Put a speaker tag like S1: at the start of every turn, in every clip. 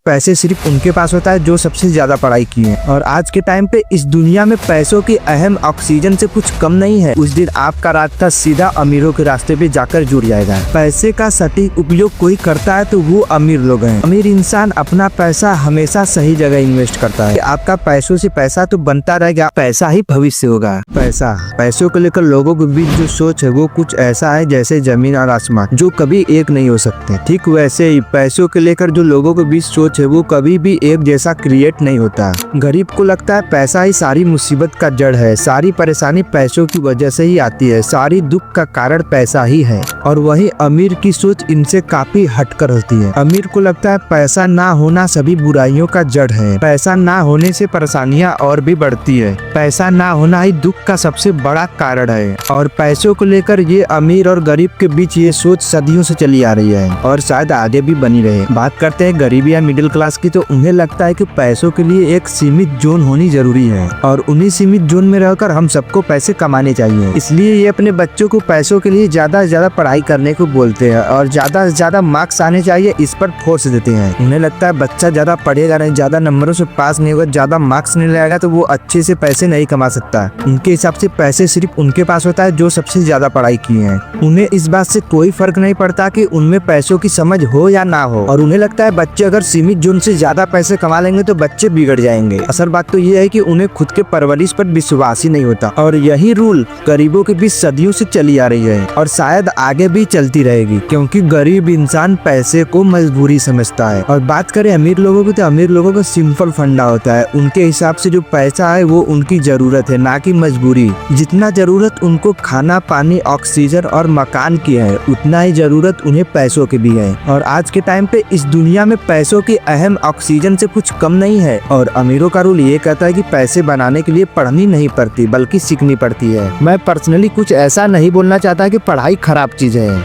S1: पैसे सिर्फ उनके पास होता है जो सबसे ज्यादा पढ़ाई की है। और आज के टाइम पे इस दुनिया में पैसों की अहम ऑक्सीजन से कुछ कम नहीं है। उस दिन आपका रास्ता सीधा अमीरों के रास्ते पे जाकर जुड़ जाएगा। पैसे का सटीक उपयोग कोई करता है तो वो अमीर लोग हैं। अमीर इंसान अपना पैसा हमेशा सही जगह इन्वेस्ट करता है। आपका पैसों से पैसा तो बनता रहेगा, पैसा ही भविष्य होगा। पैसों को लेकर लोगों के बीच जो सोच है वो कुछ ऐसा है जैसे जमीन और आसमान, जो कभी एक नहीं हो सकते। ठीक वैसे ही पैसों को लेकर जो लोगों के बीच सोच है वो कभी भी एक जैसा क्रिएट नहीं होता। गरीब को लगता है पैसा ही सारी मुसीबत का जड़ है, सारी परेशानी पैसों की वजह से ही आती है, सारी दुख का कारण पैसा ही है। और वही अमीर की सोच इनसे काफी हटकर होती है। अमीर को लगता है पैसा ना होना सभी बुराइयों का जड़ है, पैसा ना होने से परेशानियां और भी बढ़ती है, पैसा ना होना ही दुख का सबसे बड़ा कारण है। और पैसों को लेकर ये अमीर और गरीब के बीच ये सोच सदियों से चली आ रही है और शायद आगे भी बनी रहे। बात करते हैं गरीब या मिडिल क्लास की, तो उन्हें लगता है कि पैसों के लिए एक सीमित जोन होनी जरूरी है और उन्हीं सीमित जोन में रहकर हम सबको पैसे कमाने चाहिए। इसलिए ये अपने बच्चों को पैसों के लिए ज्यादा से ज्यादा पढ़ाई करने को बोलते हैं और ज्यादा से ज्यादा मार्क्स आने चाहिए इस पर फोर्स देते हैं। उन्हें लगता है बच्चा ज्यादा पढ़ेगा नहीं, ज्यादा नंबरों से पास नहीं होगा, ज्यादा मार्क्स नहीं लाएगा तो वो अच्छे से पैसे नहीं कमा सकता। उनके हिसाब से पैसे सिर्फ उनके पास होता है जो सबसे ज्यादा पढ़ाई किए हैं। उन्हें इस बात से कोई फर्क नहीं पड़ता कि उनमें पैसों की समझ हो या ना हो। और उन्हें लगता है बच्चे अगर सीमित जोन से ज्यादा पैसे कमा लेंगे तो बच्चे बिगड़ जाएंगे। असल बात तो ये है कि उन्हें खुद के परवरिश पर विश्वास ही नहीं होता। और यही रूल गरीबों के बीच सदियों से चली आ रही है और शायद आगे भी चलती रहेगी, क्योंकि गरीब इंसान पैसे को मजबूरी समझता है। और बात करें अमीर लोगों की, तो अमीर लोगों का सिंपल फंडा होता है। उनके हिसाब से जो पैसा है वो उनकी जरूरत है, ना कि मजबूरी। जितना जरूरत उनको खाना पानी ऑक्सीजन और मकान की है, उतना ही जरूरत उन्हें पैसों की भी है। और आज के टाइम पे इस दुनिया में पैसों की अहम ऑक्सीजन से कुछ कम नहीं है। और अमीरों का रूल ये कहता है कि पैसे बनाने के लिए पढ़नी नहीं पड़ती बल्कि सीखनी पड़ती है। मैं पर्सनली कुछ ऐसा नहीं बोलना चाहता कि पढ़ाई खराब चीज है,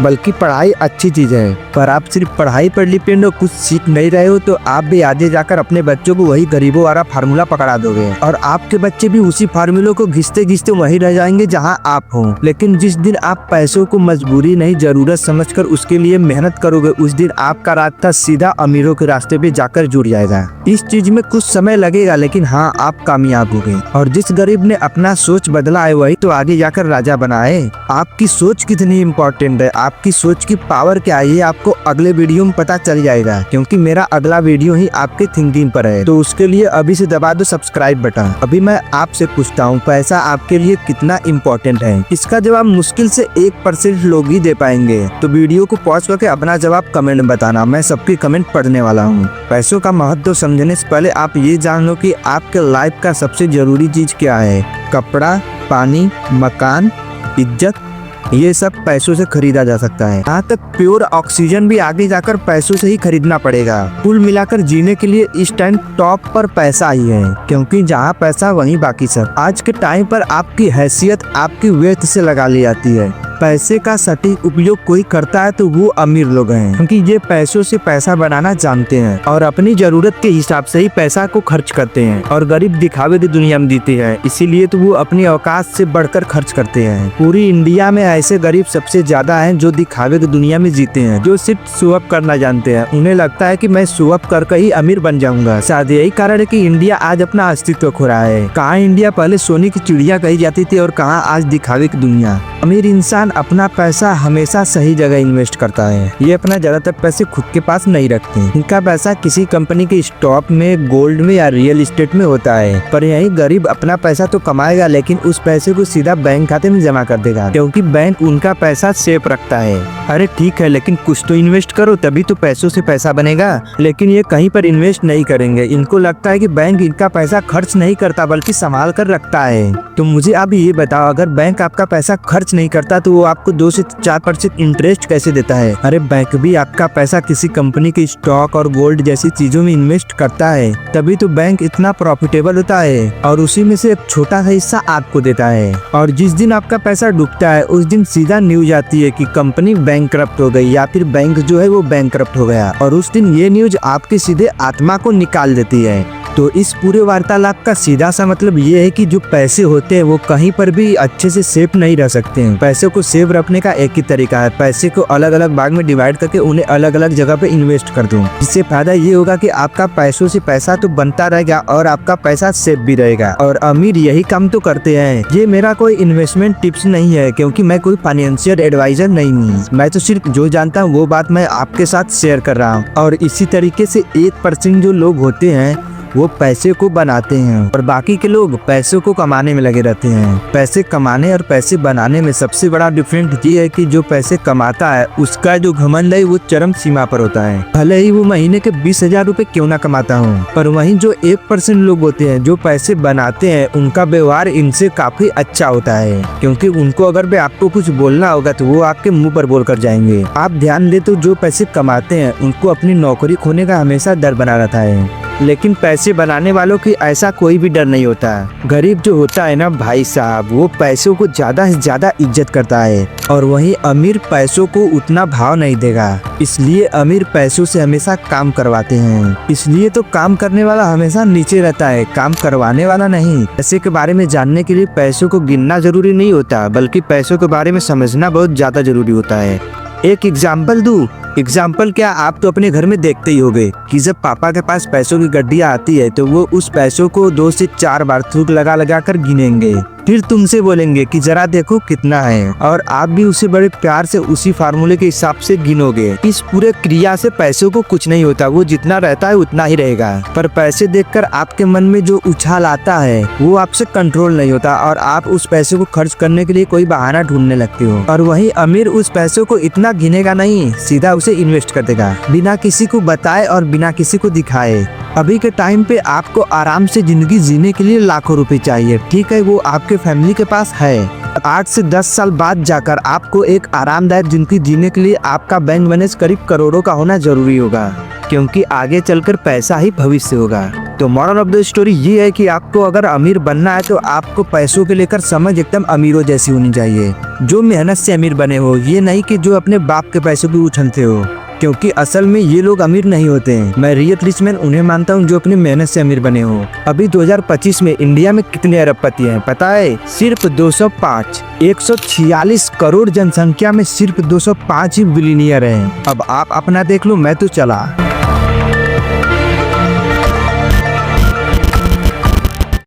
S1: बल्कि पढ़ाई अच्छी चीज है। पर आप सिर्फ पढ़ाई पर डिपेंड हो, कुछ सीख नहीं रहे हो, तो आप भी आगे जाकर अपने बच्चों को वही गरीबों वाला फार्मूला पकड़ा दोगे और आपके बच्चे भी उसी फार्मूले को घिसते घिसते वहीं रह जाएंगे जहां आप हो। लेकिन जिस दिन आप पैसों को मजबूरी नहीं जरूरत समझकर उसके लिए मेहनत करोगे, उस दिन आपका रास्ता सीधा अमीरों के रास्ते पे जाकर जुड़ जाएगा। इस चीज में कुछ समय लगेगा, लेकिन हाँ, आप कामयाब हो गए। और जिस गरीब ने अपना सोच बदला है वही तो आगे जाकर राजा बना है। आपकी सोच कितनी इम्पोर्टेंट है, आपकी सोच की पावर क्या है, ये आपको अगले वीडियो में पता चल जाएगा, क्योंकि मेरा अगला वीडियो ही आपके थिंकिंग पर है। तो उसके लिए अभी से दबा दो सब्सक्राइब बटन। अभी मैं आपसे पूछता हूँ, पैसा आपके लिए कितना इम्पोर्टेंट है? इसका जवाब मुश्किल से 1% लोग ही दे पाएंगे। तो वीडियो को पॉज करके अपना जवाब कमेंट में बताना, मैं सबकी कमेंट पढ़ने वाला हूँ। पैसों का महत्व समझने से पहले आप ये जान लो कि आपके लाइफ का सबसे जरूरी चीज क्या है। कपड़ा, पानी, मकान, इज्जत, ये सब पैसों से खरीदा जा सकता है। यहाँ तक प्योर ऑक्सीजन भी आगे जाकर पैसों से ही खरीदना पड़ेगा। कुल मिलाकर जीने के लिए इस टाइम टॉप पर पैसा ही है, क्योंकि जहाँ पैसा वहीं बाकी सब। आज के टाइम पर आपकी हैसियत आपकी वेल्थ से लगा ली जाती है। पैसे का सटीक उपयोग कोई करता है तो वो अमीर लोग हैं, क्योंकि ये पैसों से पैसा बनाना जानते हैं और अपनी जरूरत के हिसाब से ही पैसा को खर्च करते हैं। और गरीब दिखावे की दुनिया में जीते हैं, इसीलिए तो वो अपनी औकात से बढ़कर खर्च करते हैं। पूरी इंडिया में ऐसे गरीब सबसे ज्यादा हैं जो दिखावे की दुनिया में जीते हैं, जो सिर्फ शो अप करना जानते हैं। उन्हें लगता है कि मैं शो अप करके ही अमीर बन जाऊंगा। शायद यही कारण है कि इंडिया आज अपना अस्तित्व खो रहा है। कहाँ इंडिया पहले सोने की चिड़िया कही जाती थी और कहाँ आज दिखावे की दुनिया। अमीर इंसान अपना पैसा हमेशा सही जगह इन्वेस्ट करता है। ये अपना ज्यादातर पैसे खुद के पास नहीं रखते। इनका पैसा किसी कंपनी के स्टॉक में, गोल्ड में या रियल एस्टेट में होता है। पर यही गरीब अपना पैसा तो कमाएगा, लेकिन उस पैसे को सीधा बैंक खाते में जमा कर देगा, क्योंकि बैंक उनका पैसा सेफ रखता है। अरे ठीक है, लेकिन कुछ तो इन्वेस्ट करो, तभी तो पैसों से पैसा बनेगा। लेकिन ये कहीं पर इन्वेस्ट नहीं करेंगे। इनको लगता है कि बैंक इनका पैसा खर्च नहीं करता बल्कि संभाल कर रखता है। तो मुझे अब ये बताओ, अगर बैंक आपका पैसा खर्च नहीं करता तो वो आपको 2 से 4% इंटरेस्ट कैसे देता है? अरे बैंक भी आपका पैसा किसी कंपनी के स्टॉक और गोल्ड जैसी चीजों में इन्वेस्ट करता है, तभी तो बैंक इतना प्रॉफिटेबल होता है और उसी में से एक छोटा सा हिस्सा आपको देता है। और जिस दिन आपका पैसा डूबता है उस दिन सीधा न्यूज आती है कि कंपनी बैंकरप्ट हो गई या फिर बैंक जो है वो बैंकरप्ट हो गया, और उस दिन ये न्यूज आपके सीधे आत्मा को निकाल देती है। तो इस पूरे वार्तालाप का सीधा सा मतलब ये है कि जो पैसे होते हैं वो कहीं पर भी अच्छे से सेफ नहीं रह सकते हैं। पैसे को सेव रखने का एक ही तरीका है, पैसे को अलग अलग भाग में डिवाइड करके उन्हें अलग अलग जगह पे इन्वेस्ट कर दो। इससे फायदा ये होगा कि आपका पैसों से पैसा तो बनता रहेगा और आपका पैसा सेफ भी रहेगा। और अमीर यही काम तो करते हैं। ये मेरा कोई इन्वेस्टमेंट टिप्स नहीं है, क्योंकि मैं कोई फाइनेंशियल एडवाइजर नहीं हूँ। मैं तो सिर्फ जो जानता हूँ वो बात मैं आपके साथ शेयर कर रहा हूँ। और इसी तरीके से 1% जो लोग होते हैं वो पैसे को बनाते हैं और बाकी के लोग पैसों को कमाने में लगे रहते हैं। पैसे कमाने और पैसे बनाने में सबसे बड़ा डिफरेंस ये है कि जो पैसे कमाता है उसका जो घमंड है वो चरम सीमा पर होता है, भले ही वो महीने के 20,000 रुपए क्यों ना कमाता हो। पर वहीं जो 1% लोग होते हैं जो पैसे बनाते हैं उनका व्यवहार इनसे काफी अच्छा होता है, क्योंकि उनको अगर भी आपको कुछ बोलना होगा तो वो आपके मुँह पर बोल कर जाएंगे। आप ध्यान दे तो जो पैसे कमाते हैं उनको अपनी नौकरी खोने का हमेशा डर बना रहता है, लेकिन पैसे बनाने वालों की ऐसा कोई भी डर नहीं होता। गरीब जो होता है ना भाई साहब, वो पैसों को ज्यादा से ज्यादा इज्जत करता है और वहीं अमीर पैसों को उतना भाव नहीं देगा। इसलिए अमीर पैसों से हमेशा काम करवाते हैं। इसलिए तो काम करने वाला हमेशा नीचे रहता है, काम करवाने वाला नहीं। पैसे के बारे में जानने के लिए पैसों को गिनना जरूरी नहीं होता, बल्कि पैसों के बारे में समझना बहुत ज्यादा जरूरी होता है। एक एग्जाम्पल दूं? एग्जाम्पल क्या, आप तो अपने घर में देखते ही होंगे कि जब पापा के पास पैसों की गड्डियाँ आती है तो वो उस पैसों को 2 से 4 बार थूक लगा लगा कर गिनेंगे, फिर तुमसे बोलेंगे कि जरा देखो कितना है, और आप भी उसे बड़े प्यार से उसी फार्मूले के हिसाब से गिनोगे। इस पूरे क्रिया से पैसों को कुछ नहीं होता, वो जितना रहता है उतना ही रहेगा। पर पैसे देखकर आपके मन में जो उछाल आता है वो आपसे कंट्रोल नहीं होता और आप उस पैसे को खर्च करने के लिए कोई बहाना ढूंढने लगते हो। और वहीं अमीर उस पैसों को इतना गिनेगा नहीं, सीधा उसे इन्वेस्ट कर देगा, बिना किसी को बताए और बिना किसी को दिखाए। अभी के टाइम पे आपको आराम से जिंदगी जीने के लिए लाखों रुपए चाहिए, ठीक है, वो आपके फैमिली के पास है। 8 से 10 साल बाद जाकर आपको एक आरामदायक जिंदगी जीने के लिए आपका बैंक बैलेंस करीब करोड़ों का होना जरूरी होगा, क्योंकि आगे चलकर पैसा ही भविष्य होगा। तो मॉरल ऑफ द स्टोरी ये है कि आपको अगर अमीर बनना है तो आपको पैसों के लेकर समझ एकदम अमीरों जैसी होनी चाहिए, जो मेहनत से अमीर बने हो, ये नहीं कि जो अपने बाप के पैसों की उछलते हो, क्योंकि असल में ये लोग अमीर नहीं होते हैं। मैं रियल रिच मैन उन्हें मानता हूँ जो अपनी मेहनत से अमीर बने हो। अभी 2025 में इंडिया में कितने अरबपति हैं पता है? सिर्फ 205। 146 करोड़ जनसंख्या में सिर्फ 205 ही बिलियनियर हैं। अब आप अपना देख लो, मैं तो चला।